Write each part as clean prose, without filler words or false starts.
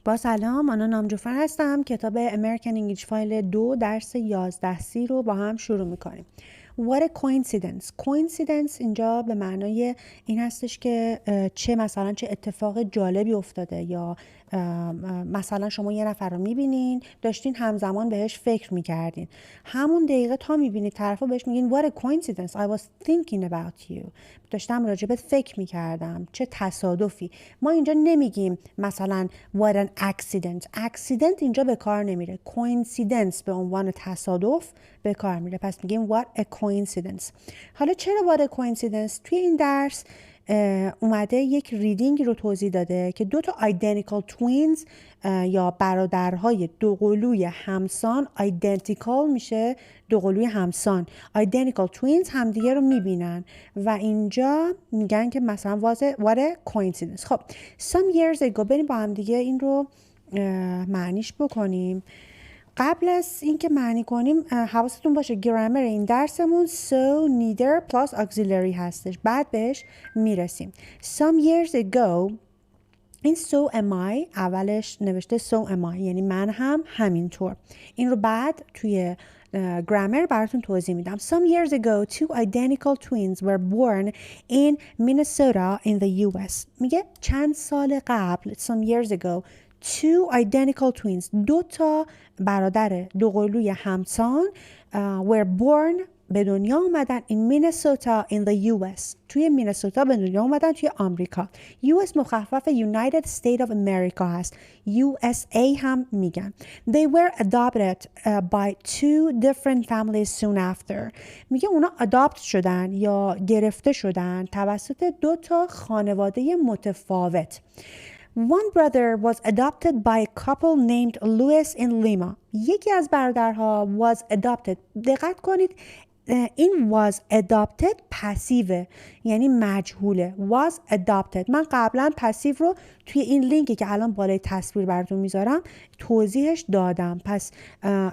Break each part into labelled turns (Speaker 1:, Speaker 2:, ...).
Speaker 1: با سلام، من نامجوفر هستم. کتاب امریکن انگلیش فایل 2 درس 11C رو با هم شروع میکنیم. What a coincidence. Coincidence اینجا به معنای این هستش که چه اتفاق جالبی افتاده، یا مثلا شما یه نفر رو میبینین داشتین همزمان بهش فکر میکردین، همون دقیقه تا میبینید طرفو بهش میگین What a coincidence, I was thinking about you. داشتم راجبت فکر میکردم، چه تصادفی. ما اینجا نمیگیم مثلا What an accident. accident اینجا به کار نمیره. coincidence به عنوان تصادف به کار میره، پس میگیم What a coincidence. حالا چرا What a coincidence؟ توی این درس اومده یک ریدینگ رو توضیح داده که دو تا identical twins یا برادرهای دوقلوی همسان، identical میشه دوقلوی همسان، identical twins همدیگه رو میبینن و اینجا میگن که مثلا what a coincidence. خب some years ago، بریم با هم دیگه این رو معنیش بکنیم. قبل از اینکه معنی کنیم حواستون باشه گرامر این درسمون so neither plus auxiliary هستش، بعد بهش میرسیم. Some years ago، این so am I اولش نوشته so am I، یعنی من هم همینطور. این رو بعد توی گرامر براتون توضیح میدم. Some years ago two identical twins were born in Minnesota in the US. میگه چند سال قبل some years ago two identical twins، دو تا برادر دوقلوی همسان were born، به دنیا اومدن in Minnesota in the US، توی مینسوتا به دنیا اومدن، توی آمریکا. US مخفف United States of America هست، USA هم میگن. They were adopted by two different families soon after. میگه اونا adopt شدن یا گرفته شدن توسط دو تا خانواده متفاوت. One brother was adopted by a couple named Louis in Lima. یکی از برادرها was adopted. دقت کنید این was adopted پسیوه، یعنی مجهوله. was adopted. من قبلا پسیو رو توی این لینکی که الان بالای تصویر براتون میذارم توضیحش دادم. پس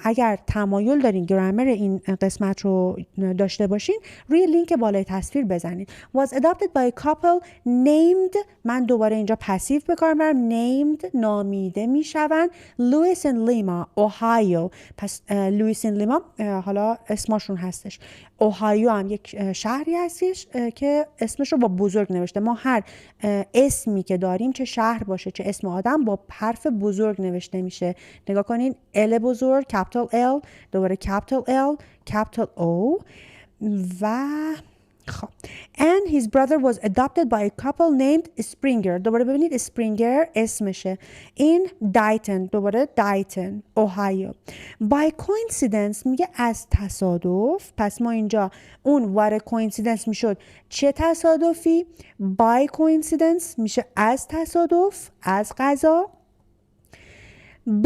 Speaker 1: اگر تمایل دارین گرامر این قسمت رو داشته باشین روی لینک بالای تصویر بزنید. was adopted by a couple named، من دوباره اینجا پسیو به کار میبرم، named نامیده میشون، Louis in Lima اوهایو. پس لوئیس این لیما حالا اسمشون هستش. اوهایو هم یک شهری هستش که اسمش رو با بزرگ نوشته. ما هر اسمی که داریم، چه شهر باشه چه اسم آدم، با حرف بزرگ نوشته میشه. نگاه کنین، ال بزرگ، کپیتال ال، دوباره کپیتال ال، کپیتال او. و خب and his brother was adopted by a couple named Springer. دوباره ببینید اسپرینگر اسمشه. in Dayton، دوباره دایتن اوهایو. by coincidence میگه از تصادف. پس ما اینجا اون what a coincidence میشد چه تصادفی، by coincidence میشه از تصادف، از قضا.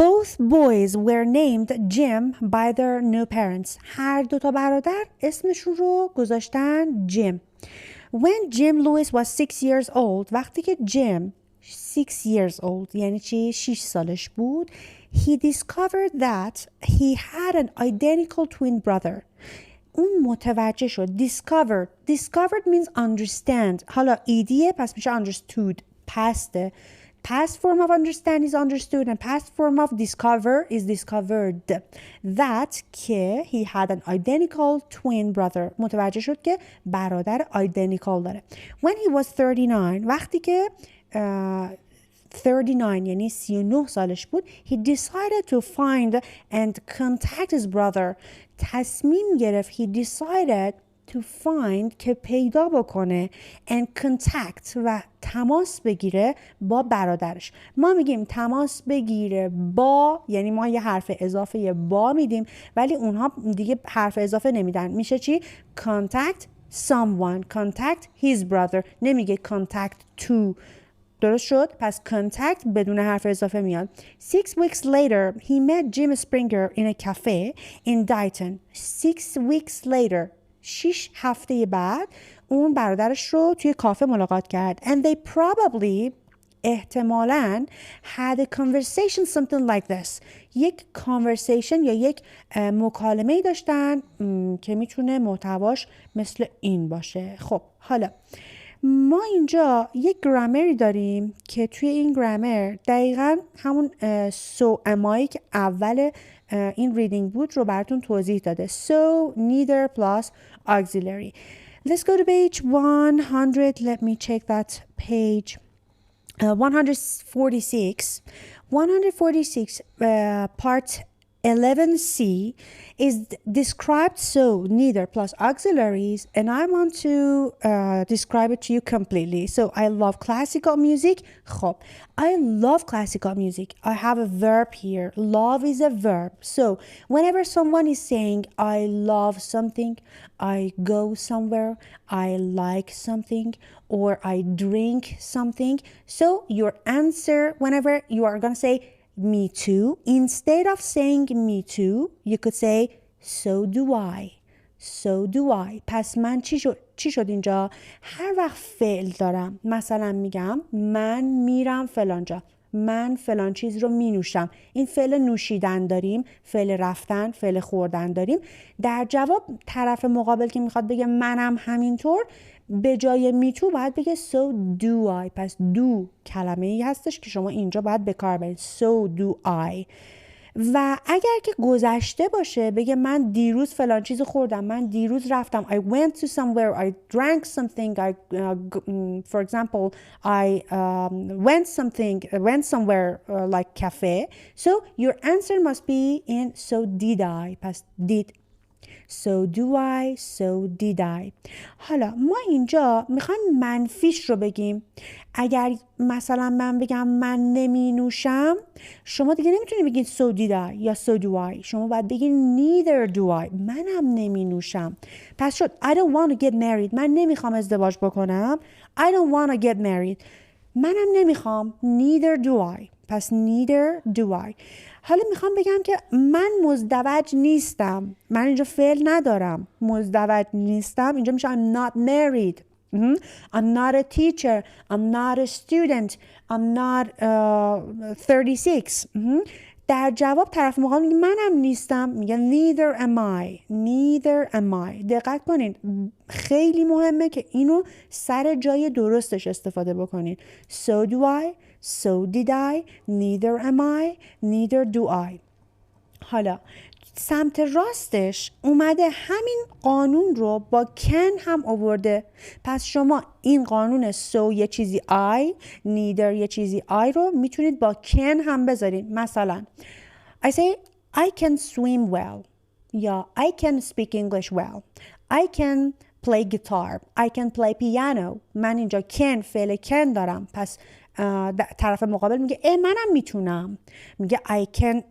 Speaker 1: Both boys were named Jim by their new parents. هر دو تا برادر اسمشون رو گذاشتن جیم. When Jim Lewis was 6 years old، وقتی که جیم 6 years old یعنی چی؟ 6 سالش بود، he discovered that he had an identical twin brother. اون متوجه شد. discovered means understand. حالا ایدیه پس میشه understood. Past form of understand is understood and past form of discover is discovered. That که he had an identical twin brother. متوجه شد که برادر identical داره. When he was 39، وقتی که 39 یعنی 39 سالش بود، he decided to find and contact his brother. تصمیم گرفت he decided to find که پیدا بکنه and contact و تماس بگیره با برادرش. ما میگیم تماس بگیره با، یعنی ما یه حرف اضافه با میدیم ولی اونها دیگه حرف اضافه نمیدن. میشه چی؟ contact someone، contact his brother، نمیگه contact to. درست شد؟ پس contact بدون حرف اضافه میاد. 6 weeks later he met Jim Springer in a cafe in Dayton. 6 weeks later 6 هفته بعد اون برادرش رو توی کافه ملاقات کرد. And they probably احتمالاً had a conversation something like this. یک conversation یا یک مکالمه‌ای داشتن که میتونه محتواش مثل این باشه. خب حالا ما اینجا یک گرامری داریم که توی این گرامر دقیقا همون so am I که اول این ریدینگ بود رو براتون توضیح داده. So, neither plus auxiliary. Let's go to page 100. Let me check that page. 146. 146 part 11C is described so, neither plus auxiliaries, and I want to describe it to you completely. So I love classical music. خب, I love classical music. I have a verb here. Love is a verb. So whenever someone is saying I love something, I go somewhere, I like something, or I drink something. So your answer, whenever you are going to say me too, instead of saying me too, you could say so do I. So do I. پس من چی شد اینجا؟ هر وقت فعل دارم، مثلا میگم من میرم فلانجا، من فلان چیز رو می نوشم. این فعل نوشیدن داریم، فعل رفتن، فعل خوردن داریم. در جواب طرف مقابل که میخواد بگه منم همینطور، به جای میتو باید بگه so do I. پس do کلمه ای هستش که شما اینجا باید به کار برید. So do I. و اگر که گذشته باشه بگه من دیروز فلان چیز خوردم، من دیروز رفتم. I went to somewhere, I drank something, for example, I went somewhere like cafe. So your answer must be in so did I. پس did. So do I, so did I. حالا ما اینجا میخوایم منفیش رو بگیم. اگر مثلا من بگم من نمی نوشم، شما دیگه نمیتونی بگید so did I یا so do I. شما باید بگید neither do I. منم نمی نوشم. پس شد I don't want to get married. من نمیخوام ازدواج بکنم. I don't want to get married. منم نمیخوام. neither do I. پس neither do I. حالا میخوام بگم که من مزدوج نیستم. من اینجا فعل ندارم. مزدوج نیستم. اینجا میشه I'm not married. I'm not a teacher. I'm not a student. I'm not 36. در جواب طرف مقابل میگه منم نیستم، میگه neither am I. neither am I. دقت کنین، خیلی مهمه که اینو سر جای درستش استفاده بکنین. So do I, so did I, neither am I, neither do I. حالا سمت راستش اومده همین قانون رو با can هم آورده. پس شما این قانون so یه چیزی I, neither یه چیزی I رو میتونید با can هم بذارید. مثلا I say I can swim well یا I can speak English well. I can play guitar. I can play piano. من اینجا can فعل can دارم. پس طرف مقابل میگه منم میتونم. میگه I can,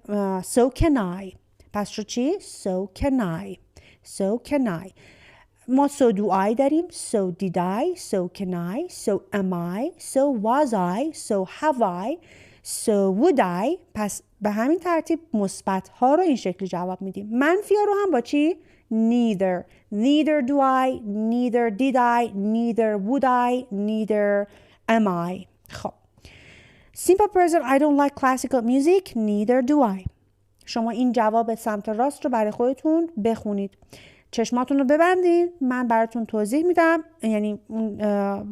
Speaker 1: so can I. پس شو چی؟ So can I. So can I. ما so do I داریم. So did I. So can I. So am I. So was I. So have I. So would I. پس به همین ترتیب مثبت ها رو این شکلی جواب میدیم. منفی ها رو هم با چی؟ Neither. Neither do I. Neither did I. Neither would I. Neither am I. خب. Simple present. I don't like classical music. Neither do I. شما این جواب سمت راست رو برای خودتون بخونید. چشماتون رو ببندید. من براتون توضیح میدم. یعنی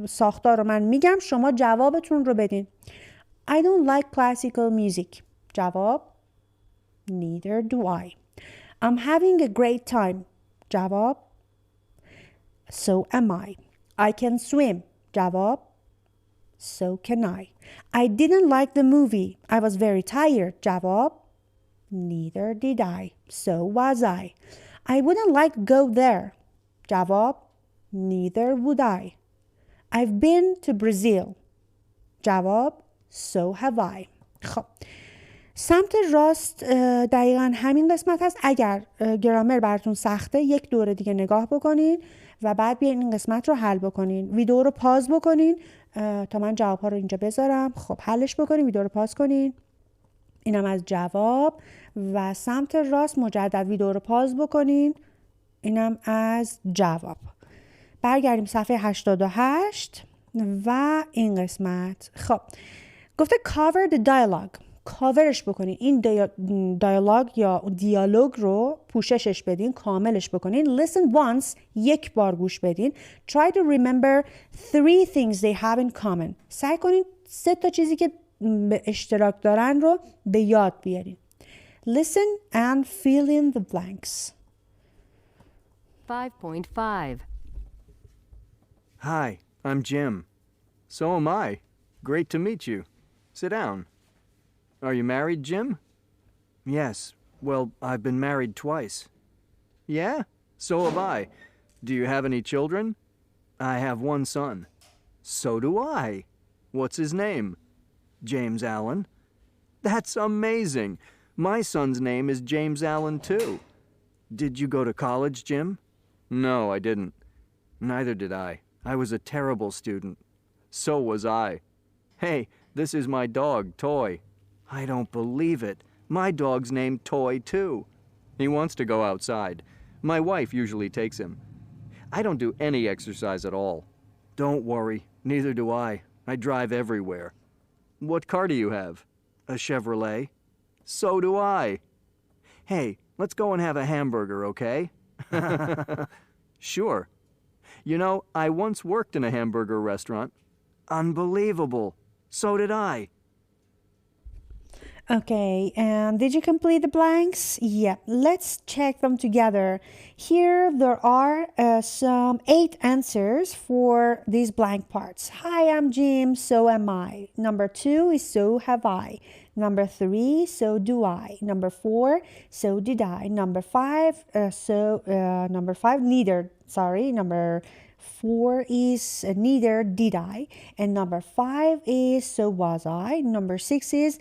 Speaker 1: ساختار رو من میگم. شما جوابتون رو بدین. I don't like classical music. جواب neither do I. I'm having a great time. جواب so am I. I can swim. جواب so can I. I didn't like the movie. I was very tired. جواب neither did I. So was I. I wouldn't like to go there. جواب neither would I. I've been to Brazil. جواب so have I. خب سمت راست دقیقا همین قسمت هست. اگر گرامر براتون سخته یک دوره دیگه نگاه بکنین و بعد بیاین این قسمت رو حل بکنین. ویدیو رو پاز بکنین تا من جواب ها رو اینجا بذارم. خب حلش بکنین، ویدیو رو پاز کنین. اینم از جواب. و سمت راست مجدد ویدیو رو پاز بکنین. اینم از جواب. برگردیم صفحه 88 و این قسمت. خب گفته cover the dialogue. کاورش بکنین، این دیالوگ یا دیالوگ رو پوششش بدین، کاملش بکنین. listen once، یک بار گوش بدین. try to remember 3 things they have in common. سعی کنین 3 تا چیزی که به اشتراک دارن رو به یاد بیارین. listen and fill in the blanks.
Speaker 2: 5.5
Speaker 3: Hi, I'm Jim. So am I. Great to meet you. Sit down. Are you married, Jim? Yes. Well, I've been married twice. Yeah? So have I. Do you have any children? I have one son. So do I. What's his name? James Allen. That's amazing. My son's name is James Allen, too. Did you go to college, Jim? No, I didn't. Neither did I. I was a terrible student. So was I. Hey, this is my dog, Toy. I don't believe it. My dog's named Toy, too. He wants to go outside. My wife usually takes him. I don't do any exercise at all. Don't worry, neither do I. I drive everywhere. What car do you have? A Chevrolet? So do I. Hey, let's go and have a hamburger, okay? Sure. You know, I once worked in a hamburger restaurant. Unbelievable. So did I.
Speaker 1: Okay, and did you complete the blanks? Yeah, let's check them together. Here there are some 8 answers for these blank parts. Hi, I'm Jim, so am I. Number 2 is so have I. Number 3, so do I. Number 4, so did I. Number 5, neither. Sorry, number 4 is neither did I. And number 5 is so was I. Number 6 is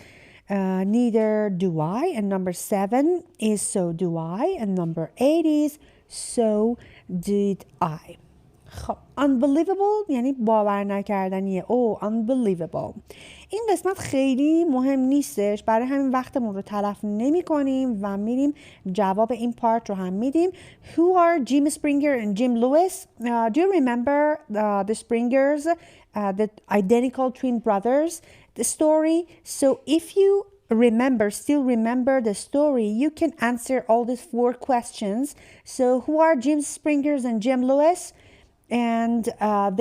Speaker 1: neither do I. And number 7 is so do I. And number 8 is so did I. خب unbelievable یعنی باور نکردنیه. Unbelievable. این قسمت خیلی مهم نیستش، برای همین وقتمون رو تلف نمی کنیم و میریم جواب این پارت رو هم میدیم. Who are Jim Springer and Jim Lewis? Do you remember the Springers, the identical twin brothers, the story? So if you still remember the story, you can answer all these 4 questions. So who are Jim Springers and Jim Lewis? And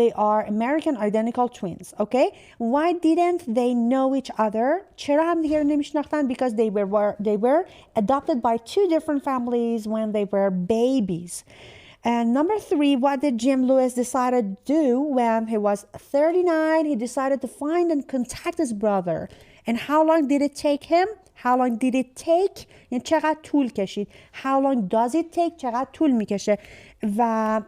Speaker 1: they are American identical twins. Okay, why didn't they know each other? چرا هم دیگه رو نمیشناختن? Because they were adopted by 2 different families when they were babies. And number 3, what did Jim Lewis decide to do when he was 39? He decided to find and contact his brother. And how long did it take him? How long did it take? یعنی چقدر طول کشید. How long does it take? چقدر طول میکشه. و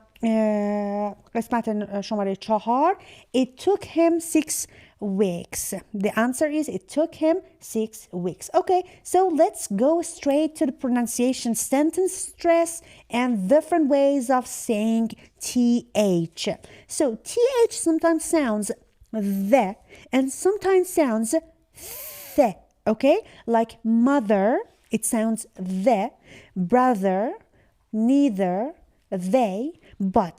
Speaker 1: قسمت شماره 4 It took him 6 weeks. The answer is it took him 6 weeks. Okay, so let's go straight to the pronunciation, sentence stress, and different ways of saying TH. So TH sometimes sounds the and sometimes sounds the. Okay, like mother, it sounds the, brother, neither, they, but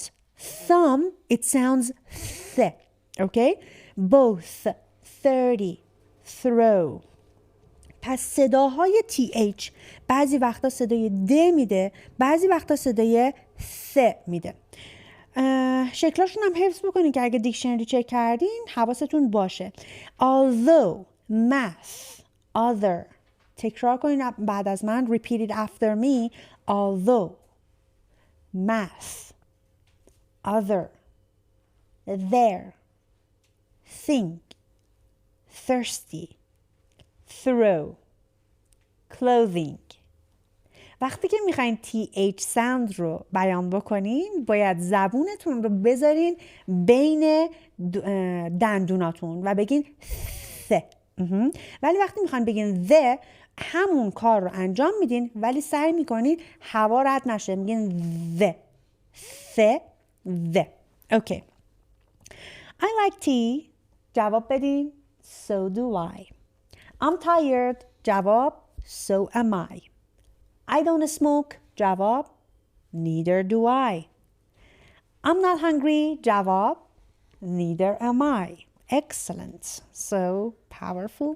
Speaker 1: thumb, it sounds the. Okay, both, 30, throw. پس صداهای TH بعضی وقتا صدای د میده، بعضی وقتا صدای ث میده. شکلاشون هم حفظ بکنین که اگه دیکشنری چک کردین حواستون باشه. Although, math, other. تکرار کنین بعد از من. Repeat it after me. Although, math, other, there, think, thirsty, throw, clothing. وقتی که میخواین TH sound رو بیان بکنین باید زبونتون رو بذارین بین دندوناتون و بگین ث. ولی وقتی میخواین بگین the همون کار رو انجام میدین ولی سعی میکنین هوا رد نشه، میگین the. the. Okay. I like tea. جواب بدین so do I. I'm tired. جواب so am I. I don't smoke. جواب neither do I. I'm not hungry. جواب neither am I. Excellent. So powerful.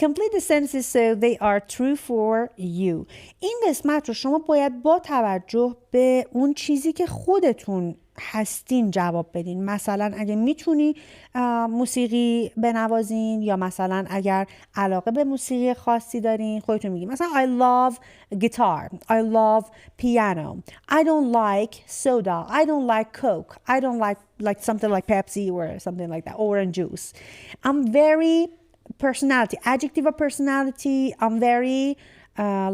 Speaker 1: Complete the sentences so they are true for you. این قسمت رو شما باید با توجه به اون چیزی که خودتون هستین جواب بدین. مثلا اگه میتونی موسیقی بنوازین یا مثلا اگر علاقه به موسیقی خاصی دارین خودتون میگین. مثلا I love guitar, I love piano, I don't like soda, I don't like Coke, I don't like something like Pepsi or something like that, orange juice. I'm very personality, adjective of personality, I'm very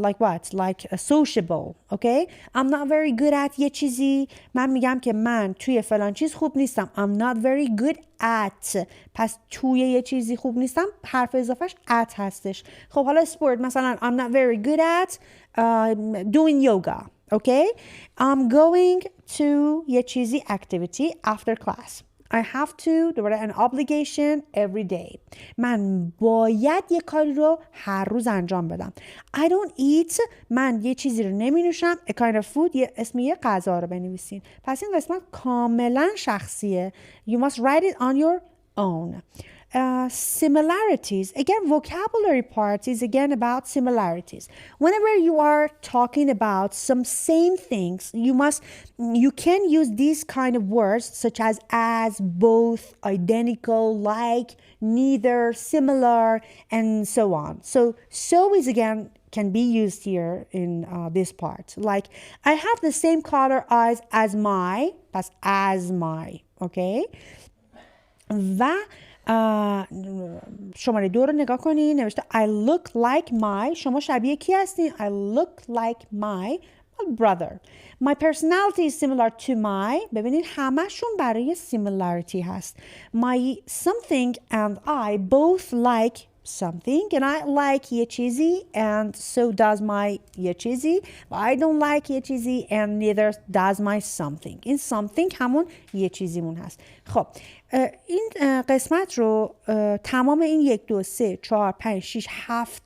Speaker 1: like what? Like sociable, okay? I'm not very good at یه چیزی. من میگم که من توی فلان چیز خوب نیستم. I'm not very good at. پس توی یه چیزی خوب نیستم. حرف اضافهش at هستش. خب حالا sport مثلا I'm not very good at doing yoga, okay? I'm going to یه چیزی activity after class. I have to دوباره an obligation every day. من باید یه کاری رو هر روز انجام بدم. I don't eat. من یه چیزی رو نمی نوشم. A kind of food. اسم یه غذا رو بنویسین. پس این قسمت کاملا شخصیه. You must write it on your own. Similarities. Again, vocabulary part is again about similarities. Whenever you are talking about some same things, you can use these kind of words such as, both, identical, like, neither, similar, and so on. So is again can be used here in this part. Like, I have the same color eyes as my, okay? و شماره 2 رو نگاه کنین نوشته I look like my. شما شبیه کی هستین؟ I look like my brother. My personality is similar to my. ببینید همشون برای similarity هست. My something and I both like something and I like یه چیزی and so does my یه چیزی. I don't like یه چیزی and neither does my something. این something همون یه چیزیمون هست. خب این قسمت رو تمام این 1 2 3 4 5 6 7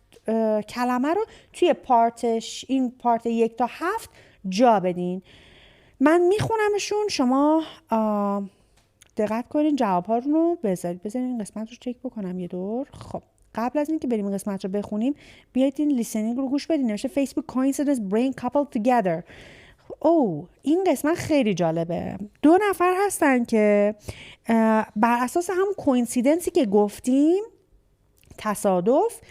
Speaker 1: کلمه رو توی این پارت 1 تا 7 جا بدین. من میخونمشون، شما دقت کنین جواب ها رو بذارید. این قسمت رو چک بکنم یه دور. خب قبل از اینکه بریم این قسمت رو بخونیم بیایید این لیسنینگ رو گوش بدین. نوشته Facebook coincidence bring couple together. این قسمت خیلی جالبه. 2 نفر هستن که بر اساس هم کوینسیدنسی که گفتیم، تصادف،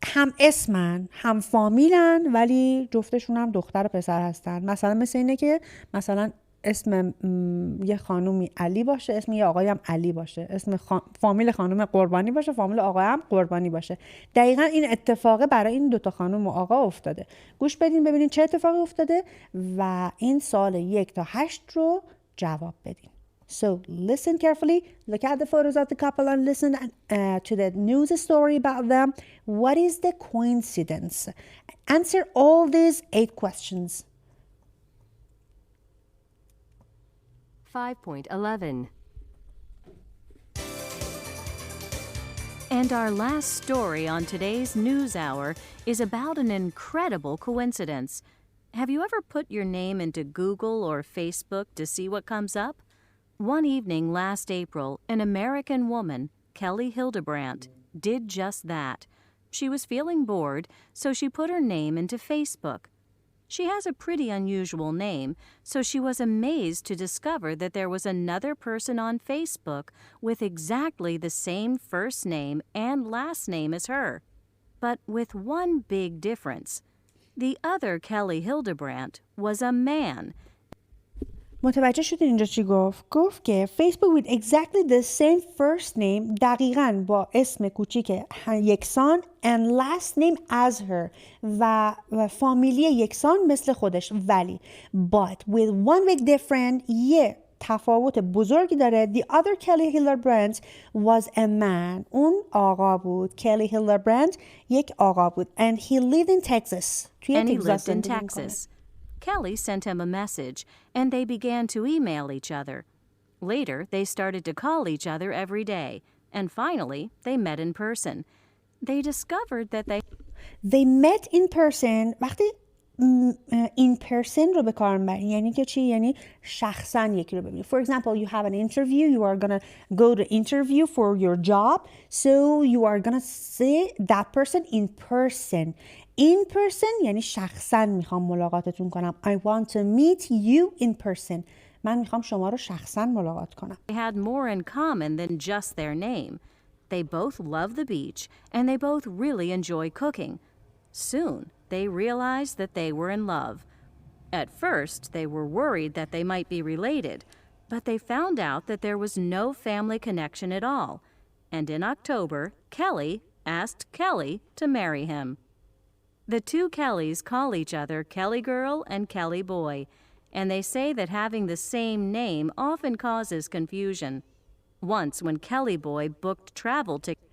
Speaker 1: هم اسمن هم فامیلن ولی جفتشون هم دختر و پسر هستن. مثلا مثل اینه که مثلا اسم یه خانومی علی باشه، اسم یه آقایی هم علی باشه، اسم فامیل خانوم قربانی باشه، فامیل آقای هم قربانی باشه. دقیقا این اتفاقه برای این 2 تا خانوم و آقا افتاده. گوش بدین ببینین چه اتفاقی افتاده و این سوال 1 تا 8 رو جواب بدین. So listen carefully, look at the photos of the couple and listen to the news story about them. What is the coincidence? Answer all these 8 questions.
Speaker 2: 5.11. And our last story on today's News Hour is about an incredible coincidence. Have you ever put your name into Google or Facebook to see what comes up? One evening last April, an American woman, Kelly Hildebrandt, did just that. She was feeling bored, so she put her name into Facebook. She has a pretty unusual name, so she was amazed to discover that there was another person on Facebook with exactly the same first name and last name as her, but with one big difference. The other Kelly Hildebrandt was a man.
Speaker 1: متوجه شدین اینجا چی گفت؟ گفت که Facebook with exactly the same first name، دقیقاً با اسم کوچیک یکسان and last name as her و فامیلی یکسان مثل خودش، ولی but with one big difference، یه تفاوت بزرگی داره. The other Kelly Hildebrandt was a man. اون آقا بود. Kelly Hildebrandt یک آقا بود. And he lived in Texas.
Speaker 2: And he lived in Texas. Kelly sent him a message, and they began to email each other. Later, they started to call each other every day, and finally, they met in person. They discovered that they
Speaker 1: met in person. وقتی in person رو به کار میبرین. یعنی که چی؟ یعنی شخصا یکی رو ببینید. For example, you have an interview, you are gonna go to interview for your job, so you are gonna see that person in person. In person یعنی شخصا میخوام ملاقاتتون کنم. I want to meet you in person. من میخوام شما رو شخصا ملاقات کنم.
Speaker 2: They had more in common than just their name. They both love the beach, and they both really enjoy cooking. Soon, they realized that they were in love. At first, they were worried that they might be related, but they found out that there was no family connection at all. And in October, Kelly asked Kelly to marry him. The two Kellys call each other Kelly Girl and Kelly Boy, and they say that having the same name often causes confusion. Once, when Kelly Boy booked travel tickets,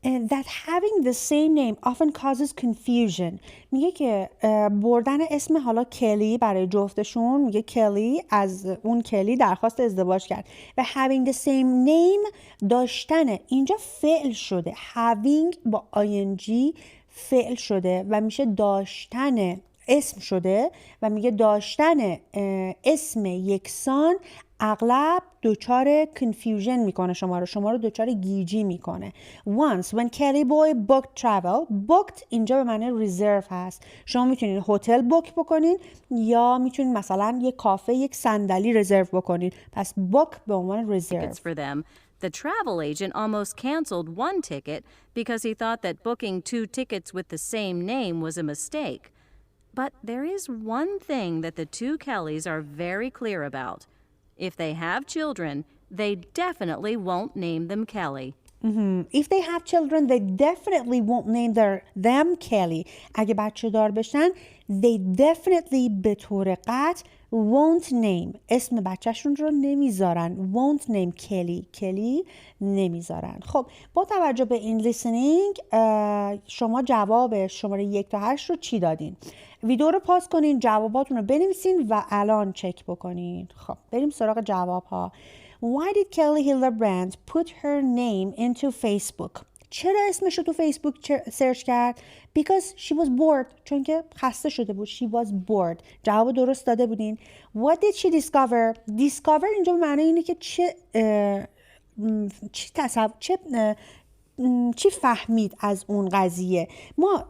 Speaker 1: And that having the same name often causes confusion. میگه که بردن اسم حالا کلی برای جفتشون، میگه کلی از اون کلی درخواست ازدواج کرد و having the same name داشتن اینجا فعل شده. having با ing فعل شده و میشه داشتن اسم شده و میگه داشتن اسم یکسان اغلب دچار confusion میکنه شما رو دچار گیجی میکنه. Once when Kelly boy booked travel, booked اینجا به معنی reserve هست. شما میتونید هتل بوک بکنین یا میتونید مثلا یک کافه یک صندلی رزرو بکنین. پس book به عنوان reserve.
Speaker 2: for them, the travel agent almost canceled one ticket because he thought that booking two tickets with the same name was a mistake. But there is one thing that the two Kellys are very clear about. If they have children, they definitely won't name them Kelly.
Speaker 1: If they have children, they definitely won't name them Kelly. اگه بچه دار بشن, they definitely به طور قطع won't name. اسم بچهشون رو نمیذارن. won't name Kelly نمیذارن. خب با توجه به این listening شما جواب شماره 1 تا 8 رو چی دادین؟ ویدیو رو پاس کنین، جواباتون رو بنویسین و الان چک بکنین. خب بریم سراغ جواب ها. Why did Kelly Hildebrand put her name into Facebook? چرا اسمش رو تو فیسبوک سرچ کرد؟ Because she was bored. چون که خسته شده بود. She was bored. جواب درست داده بودین. What did she discover? Discover اینجا به معنی اینه که چی فهمید از اون قضیه. ما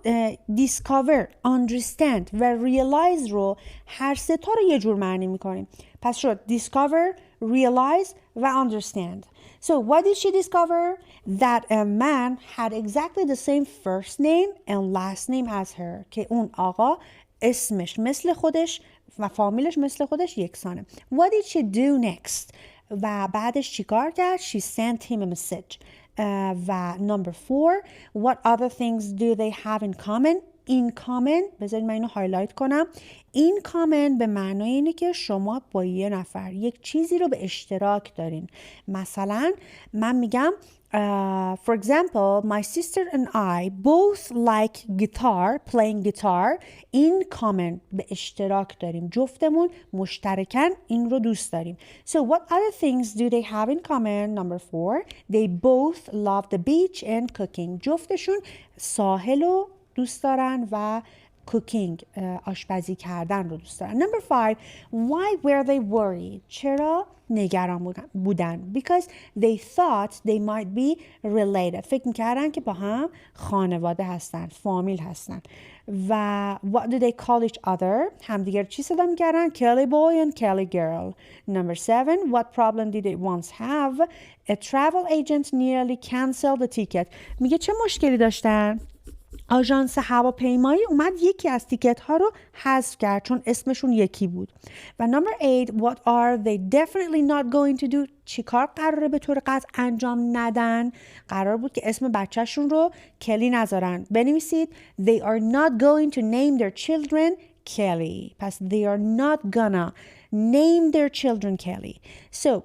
Speaker 1: discover, understand و realize رو هر سه تا رو یه جور معنی میکنیم. پس شد discover, realize و understand. So what did she discover? That a man had exactly the same first name and last name as her. که اون آقا اسمش مثل خودش و فامیلش مثل خودش یکسانه. What did she do next? و بعدش چیکار کرد؟ She sent him a message. و number 4, what other things do they have in common? In common, بذارید من اینو هایلایت کنم. In common به معنای اینه که شما با یه نفر یک چیزی رو به اشتراک دارین. مثلا من میگم for example, my sister and I both like playing guitar in common. به اشتراک داریم. جفتمون مشترکاً این رو دوست داریم. So what other things do they have in common? Number 4, they both love the beach and cooking. جفتشون ساحل رو دوست دارن و cooking آشپزی کردن رو دوست دارن. Number 5, why were they worried? چرا نگران بودن؟ Because they thought they might be related. فکر میکردن که با هم خانواده هستن، فامیل هستن. و what do they call each other? همدیگر چی صدا میکردن؟ Kelly boy and Kelly girl. Number 7, what problem did they once have? A travel agent nearly canceled the ticket. میگه چه مشکلی داشتن؟ آژانس هواپیمایی اومد یکی از تیکت ها رو حذف کرد چون اسمشون یکی بود. و number 8, what are they definitely not going to do? چی کار قراره به طور قطع انجام ندن؟ قرار بود که اسم بچهشون رو کلی نذارن. بنویسید they are not going to name their children Kelly. پس they are not gonna name their children Kelly. So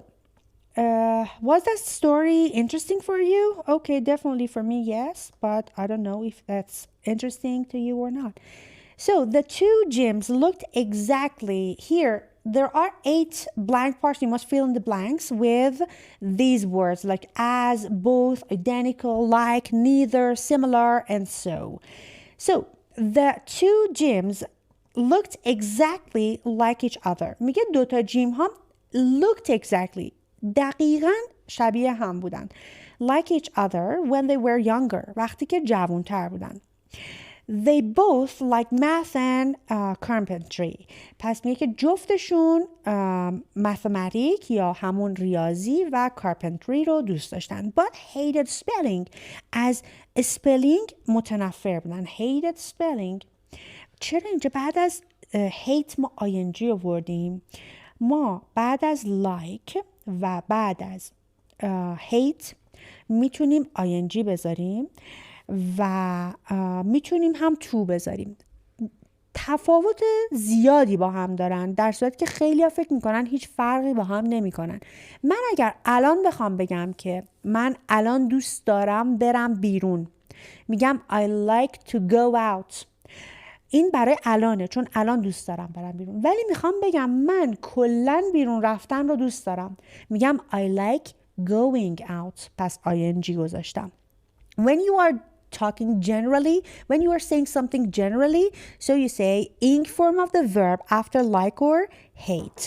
Speaker 1: was that story interesting for you? Okay, definitely for me, yes. But I don't know if that's interesting to you or not. So the two gyms looked exactly here. There are 8 blank parts. You must fill in the blanks with these words like as, both, identical, like, neither, similar, and so. So the two gyms looked exactly like each other. میگه دوتا جیم ها looked exactly دقیقاً شبیه هم بودن. Like each other when they were younger. وقتی که جوان‌تر بودن. They both like math and carpentry. پس میگه که جفتشون ماثماتیک یا همون ریاضی و carpentry رو دوست داشتن. But hated spelling. از spelling متنفر بودن. Hated spelling. چرا اینجا بعد از hate ما ing آوردیم؟ ما بعد از like و بعد از hate میتونیم ing بذاریم و میتونیم هم تو بذاریم. تفاوت زیادی با هم دارن، در صورتی که خیلی ها فکر میکنن هیچ فرقی با هم نمیکنن. من اگر الان بخوام بگم که من الان دوست دارم برم بیرون، میگم I like to go out. این برای الانه، چون الان دوست دارم برم بیرون. ولی میخوام بگم من کلن بیرون رفتن رو دوست دارم، میگم I like going out. پس ing گذاشتم. When you are talking generally, when you are saying something generally, so you say ing form of the verb after like or hate.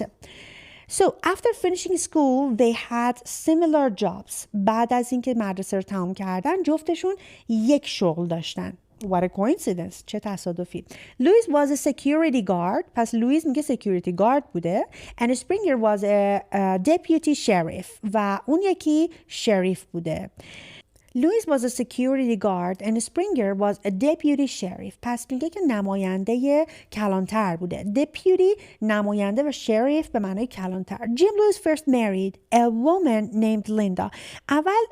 Speaker 1: So after finishing school, they had similar jobs. بعد از اینکه مدرسه رو تمام کردن، جفتشون یک شغل داشتن. What a coincidence. چه تصادفی. Louis was a security guard. پس لوئیس میگه security guard بوده. And Springer was a deputy sheriff. و اون یکی شریف بوده. Louis was a security guard and Springer was a deputy sheriff. پس میگه که نماینده کلانتر بوده. Deputy نماینده و sheriff به معنای کلانتر. Jim Louis first married a woman named Linda. اول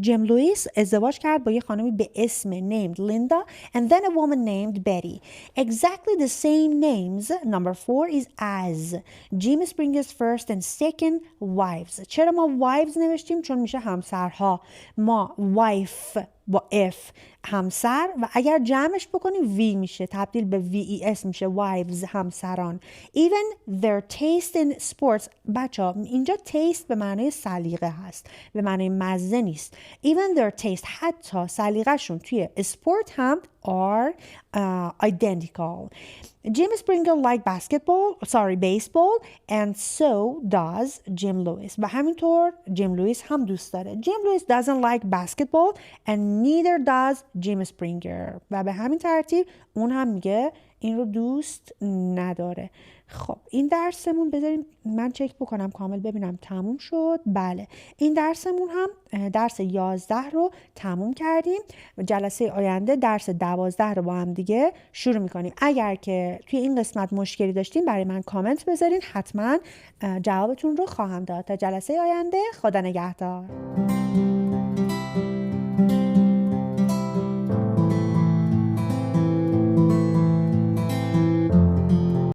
Speaker 1: جیم لوئیس ازدواج کرد با یه خانمی به اسم named Linda and then a woman named Betty. Exactly the same names. Number 4 is as. Jim Springer's first and second wives. چرا ما wives نوشتیم؟ چون میشه همسرها. ما wife با F همسر و اگر جمعش بکنیم V میشه، تبدیل به VES میشه wives همسران. Even their taste in sports. بچه اینجا taste به معنی سلیقه هست، به معنی مزه نیست. Even their taste حتی سلیقه شون توی sport هم are identical. Jim Springer liked baseball and so does Jim Louis. و همینطور جیم لوئیس هم دوست داره. Jim Louis doesn't like basketball and neither does Jim Springer. و به همین ترتیب اون هم میگه این رو دوست نداره. خب این درسمون بذاریم من چک بکنم کامل ببینم تموم شد. بله این درسمون هم درس 11 رو تموم کردیم. جلسه آینده درس 12 رو با هم دیگه شروع میکنیم. اگر که توی این قسمت مشکلی داشتین برای من کامنت بذارین، حتما جوابتون رو خواهم داد. تا جلسه آینده، خدا نگهدار.